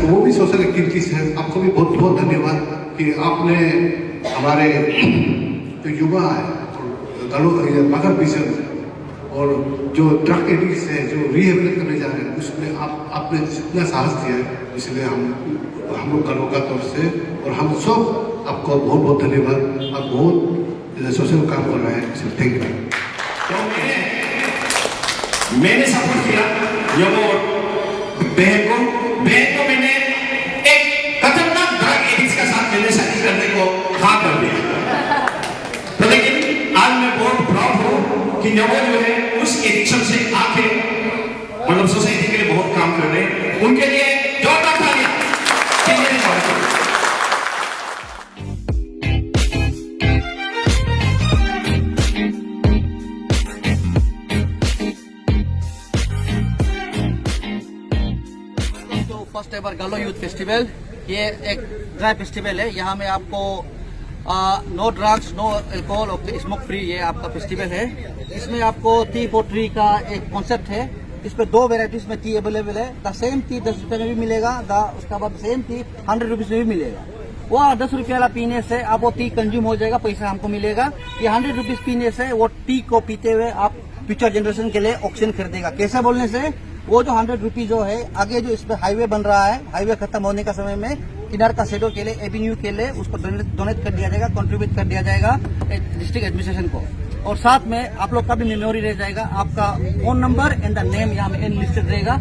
वो भी social activities है। आपको भी बहुत बहुत धन्यवाद कि आपने हमारे जो युवा है मदर विजन और जो ड्रग एडिक्ट्स है जो रिहेबिलिट करने जा रहे हैं उसमें आपने जितना साहस दिया है, इसलिए हम लोग गलों का तरफ से और हम सब आपको बहुत बहुत धन्यवाद। आप बहुत सोशल काम कर रहे हैं, इसलिए थैंक यू। मैंने सपोर्ट किया बहन को मैंने एक खतरनाक ड्रग एडिक्ट्स के साथ मैंने शादी करने को हाँ कर दिया। तो लेकिन आज मैं बहुत प्राउड हूँ कि नवो जो है उस एडिक्शन से आके मतलब सोसाइटी के लिए बहुत काम कर रहे हैं। उनके लिए जोरदार तालियां। फर्स्ट एवर गालो यूथ फेस्टिवल, ये एक ड्राई फेस्टिवल है। यहाँ में आपको नो ड्रग्स नो अल्कोहल और स्मोक फ्री ये आपका फेस्टिवल है। इसमें आपको टी फॉर ट्री का एक कॉन्सेप्ट है। इसमें दो वेराइटीज में टी अवेलेबल है। द सेम टी 10 रुपए में भी मिलेगा, उसका बाद सेम टी 100 रुपीज में भी मिलेगा। वो 10 रुपये वाला पीने से आप वो टी कंज्यूम हो जाएगा, पैसा हमको मिलेगा। ये 100 रुपीज पीने से वो टी को पीते हुए आप फ्यूचर जनरेशन के लिए ऑक्सीजन खरीदेगा। कैसे बोलने से वो जो 100 रुपीज जो है आगे जो इस पे हाईवे बन रहा है, हाईवे खत्म होने का समय में किनार का शेडो के लिए एवेन्यू के लिए उसको डोनेट कर दिया जाएगा, कंट्रीब्यूट कर दिया जाएगा डिस्ट्रिक्ट एडमिनिस्ट्रेशन को। और साथ में आप लोग का भी मेमोरी रह जाएगा, आपका phone number and the name यहाँ में लिस्टेड रहेगा।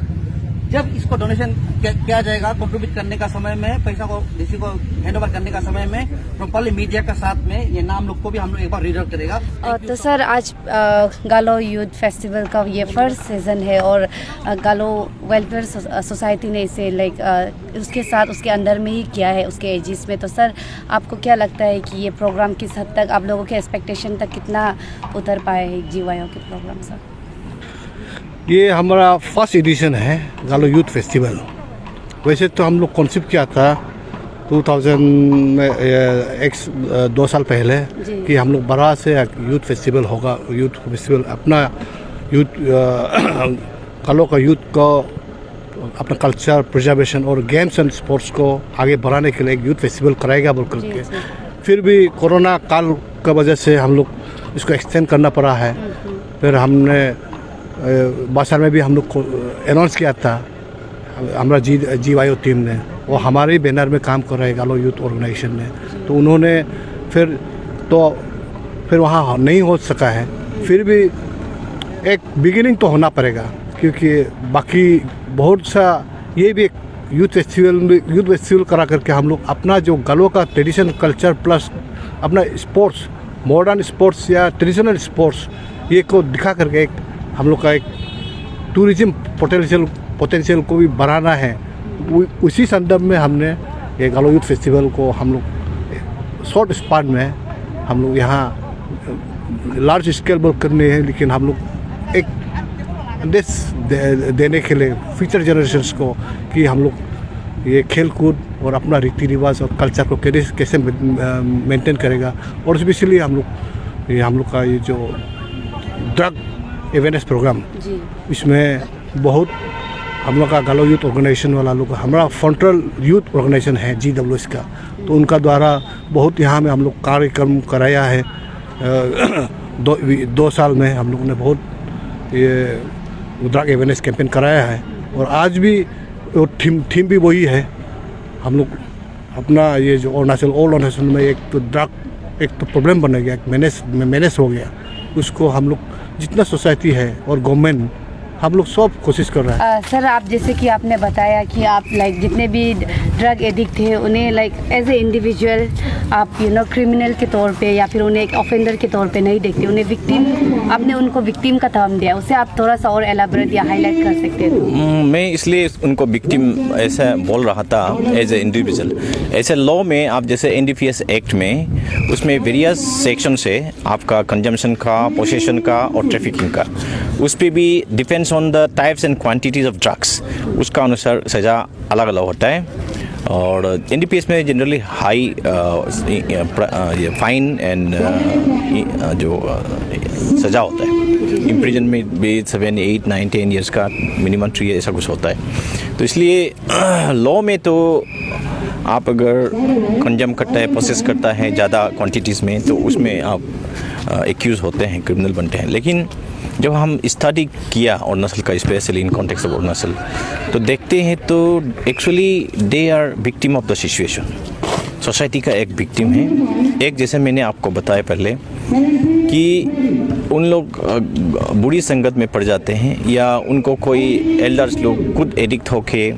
जब इसको डोनेशन किया जाएगा कंट्रीब्यूट करने का समय में, पैसा को किसी को हैंड ओवर करने का समय में प्रॉपर्ली मीडिया का साथ में ये नाम लोग को भी हम लोग एक बार रीड आउट करेगा। तो सर आज गालो यूथ फेस्टिवल का ये फर्स्ट सीजन है और गालो वेलफेयर सोसाइटी ने इसे उसके साथ उसके अंडर में ही किया है उसके एजिस में। तो सर आपको क्या लगता है कि ये प्रोग्राम किस हद तक आप लोगों के एक्सपेक्टेशन तक कितना उतर पाए है जीवायों के प्रोग्राम सर? ये हमारा फर्स्ट एडिशन है गालो यूथ फेस्टिवल। वैसे तो हम लोग कॉन्सेप्ट किया था 2 साल पहले कि हम लोग बड़ा से यूथ फेस्टिवल होगा। यूथ फेस्टिवल अपना यूथ गालो का यूथ को अपना कल्चर प्रिजर्वेशन और गेम्स एंड स्पोर्ट्स को आगे बढ़ाने के लिए एक यूथ फेस्टिवल कराएगा बोल करके। फिर भी कोरोना काल की वजह से हम लोग इसको एक्सटेंड करना पड़ा है। फिर हमने बाजार में भी हम लोग को अनाउंस किया था हमारा जीवायो टीम ने, वो हमारे बैनर में काम कर रहा है गालो यूथ ऑर्गेनाइजेशन ने। तो उन्होंने फिर वहाँ नहीं हो सका है। फिर भी एक बिगिनिंग तो होना पड़ेगा क्योंकि बाकी बहुत सा ये भी एक यूथ फेस्टिवल करा करके हम लोग अपना जो गालो का ट्रेडिशनल कल्चर प्लस अपना स्पोर्ट्स मॉडर्न स्पोर्ट्स या ट्रेडिशनल स्पोर्ट्स ये को दिखा करके एक हम लोग का एक टूरिज्म पोटेंशियल को भी बढ़ाना है। उसी संदर्भ में हमने ये गालो यूथ फेस्टिवल को हम लोग शॉर्ट स्पान में हम लोग यहाँ लार्ज स्केल पर करने हैं, लेकिन हम लोग एक संदेश देने के लिए फ्यूचर जनरेशन्स को कि हम लोग ये खेल कूद और अपना रीति रिवाज और कल्चर को कैसे मेंटेन करेगा। और स्पेशली हम लोग का ये जो ड्रग अवेयरनेस प्रोग्राम, इसमें बहुत हम लोग का गालो यूथ ऑर्गेनाइजेशन वाला लोग, हमारा फ्रंटल यूथ ऑर्गेनाइजेशन है GWS का, तो उनका द्वारा बहुत यहाँ में हम लोग कार्यक्रम कराया है। 2 साल में हम लोग ने बहुत ये ड्रग अवेयरनेस कैंपेन कराया है। और आज भी वो थीम भी वही है। हम लोग अपना ये जो अरुणाचल में एक तो ड्रग एक तो प्रॉब्लम बन गया, मैनेज हो गया, उसको हम लोग जितना सोसाइटी है और गवर्नमेंट हम लोग सब कोशिश कर रहे हैं। सर, आप जैसे कि आपने बताया कि आप लाइक जितने भी ड्रग एडिक्ट थे उन्हें लाइक एज ए इंडिविजुअल आप क्रिमिनल के तौर पे या फिर उन्हें एक ऑफेंडर के तौर पे नहीं देखते, उन्हें विक्टिम, आपने उनको विक्टिम का टर्म दिया, उसे आप थोड़ा सा और एलाबोरेट या हाईलाइट कर सकते हैं? मैं इसलिए उनको विक्टिम ऐसा बोल रहा था एज ए इंडिविजुअल। ऐसे लॉ में आप जैसे NDPS एक्ट में उसमें वेरियस सेक्शन से आपका कंजम्पशन का, पोसेशन का और ट्रैफिकिंग का, उस पर भी depends on the types and quantities of drugs, उसका अनुसार सज़ा अलग अलग होता है। और NDPS में जनरली हाई फाइन एंड जो सज़ा होता है, इम्प्रिजन में भी 7, 8, 9, 10 ईयर्स का, मिनिमम 3 ऐसा कुछ होता है। तो इसलिए लॉ में तो आप अगर कंजम करता है, प्रोसेस करता है ज़्यादा क्वांटिटीज़ में, तो उसमें आप एक्यूज़ होते हैं, क्रिमिनल बनते हैं। लेकिन जब हम स्टडी किया अरुणाचल का, specially in context of Arunachal, तो देखते हैं तो actually they are victim of the situation. Society का एक विक्टिम है। एक जैसे मैंने आपको बताया पहले कि उन लोग बुरी संगत में पड़ जाते हैं, या उनको कोई एल्डर्स लोग खुद एडिक्ट होके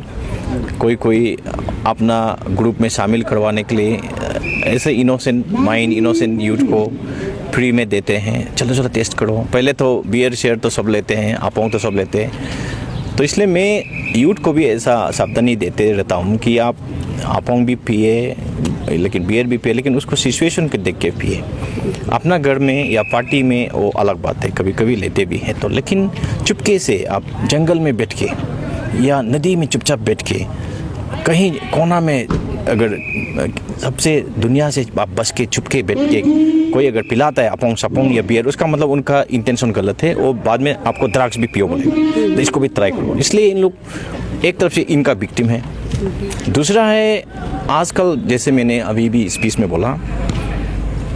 कोई अपना ग्रुप में शामिल करवाने के लिए ऐसे इनोसेंट माइंड, इनोसेंट यूथ को फ्री में देते हैं, चलो टेस्ट करो। पहले तो बियर शेयर तो सब लेते हैं, आपोंग तो सब लेते हैं। तो इसलिए मैं यूथ को भी ऐसा सावधानी देते रहता हूँ कि आप आपोंग भी पिए, लेकिन बियर भी पिए, लेकिन उसको सिचुएशन के देख के पिए। अपना घर में या पार्टी में वो अलग बात है, कभी कभी लेते भी हैं तो, लेकिन चुपके से आप जंगल में बैठ के या नदी में चुपचाप बैठ के कहीं कोना में, अगर सबसे दुनिया से आप बस के छुपके बैठ के कोई अगर पिलाता है अपोंग सपोंग या बियर, उसका मतलब उनका इंटेंशन गलत है, और बाद में आपको ड्रग्स भी पियो बोलेगा। तो इसको भी ट्राई करो। इसलिए इन लोग एक तरफ से इनका विक्टिम है। दूसरा है आजकल, जैसे मैंने अभी भी स्पीच में बोला,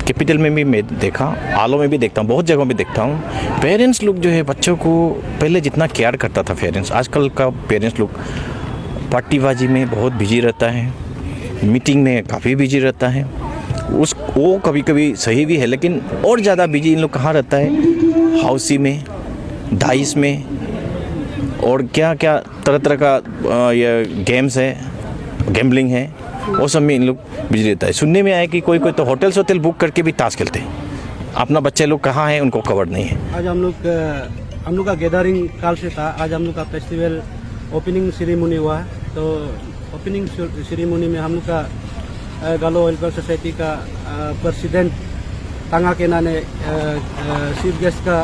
कैपिटल में भी मैं देखा, आलो में भी देखता हूँ, बहुत जगहों में देखता हूँ, पेरेंट्स लोग जो है बच्चों को पहले जितना केयर करता था पेरेंट्स, आजकल का पेरेंट्स लोग पार्टीबाजी में बहुत बिजी रहता है, मीटिंग में काफ़ी बिजी रहता है। वो कभी कभी सही भी है, लेकिन और ज़्यादा बिजी इन लोग कहाँ रहता है, हाउसी में, डाइस में, और क्या क्या तरह तरह का ये गेम्स है, गैम्बलिंग है, वो सब में इन लोग बिजी रहता है। सुनने में आया कि कोई तो होटल बुक करके भी ताश खेलते हैं। अपना बच्चे लोग कहाँ हैं उनको खबर नहीं है। आज हम लोग का गैदरिंग काल से था। आज हम लोग का फेस्टिवल ओपनिंग सेरेमनी हुआ, तो ओपनिंग सेरेमनी में हम लोग का गालो वेलफेयर सोसाइटी का प्रेसिडेंट तांगा केना ने चीफ गेस्ट का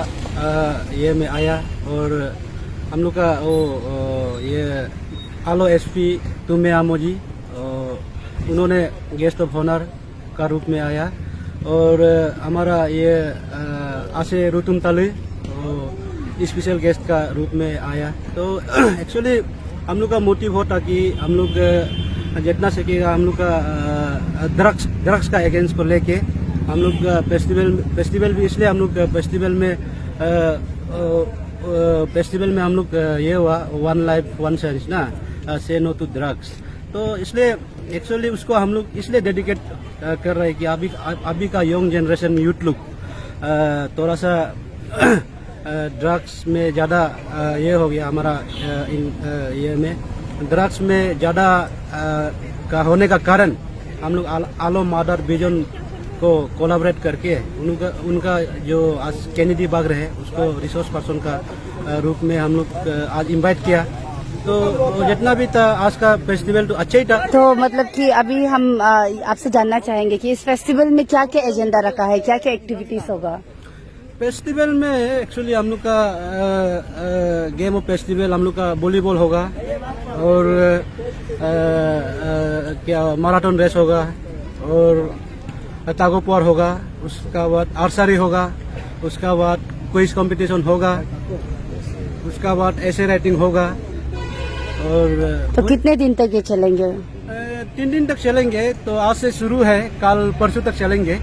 ये में आया, और हम लोग का ये आलो SP तुम्हे आमोजी उन्होंने गेस्ट ऑफ ऑनर का रूप में आया, और हमारा ये आसे रुतुम तालु स्पेशल गेस्ट का रूप में आया। तो एक्चुअली हम लोग का मोटिव होता कि हम लोग जितना सकेगा हम लोग का ड्रग्स का अगेंस्ट को लेके हम लोग का फेस्टिवल भी, इसलिए हम लोग फेस्टिवल में हम लोग ये हुआ 1 लाइफ 1 सेंस ना, से नो टू ड्रग्स। तो इसलिए एक्चुअली उसको हम लोग इसलिए डेडिकेट कर रहे हैं कि अभी का यंग जनरेशन यूथ लोग थोड़ा सा ड्रग्स में ज़्यादा ये हो गया हमारा ये में ड्रग्स में ज़्यादा का होने का कारण हम लोग आलो मादर विजन को कोलाबरेट करके उनका जो आज कैनेडी बाग रहे उसको रिसोर्स पर्सन का रूप में हम लोग आज इनवाइट किया। तो जितना भी था आज का फेस्टिवल तो अच्छा ही था। तो मतलब कि अभी हम आपसे जानना चाहेंगे कि इस फेस्टिवल में क्या क्या एजेंडा रखा है, क्या क्या एक्टिविटीज होगा? फेस्टिवल में एक्चुअली हम लोग का गेम ऑफ फेस्टिवल हम लोग का वॉलीबॉल होगा और क्या मैराथन रेस होगा और तागोपुआर होगा, उसका बाद आर्चरी होगा, उसका बाद क्विज कंपटीशन होगा, उसका बाद ऐसे राइटिंग होगा। और तो कितने दिन तक ये चलेंगे? 3 दिन तक चलेंगे। तो आज से शुरू है, कल परसों तक चलेंगे।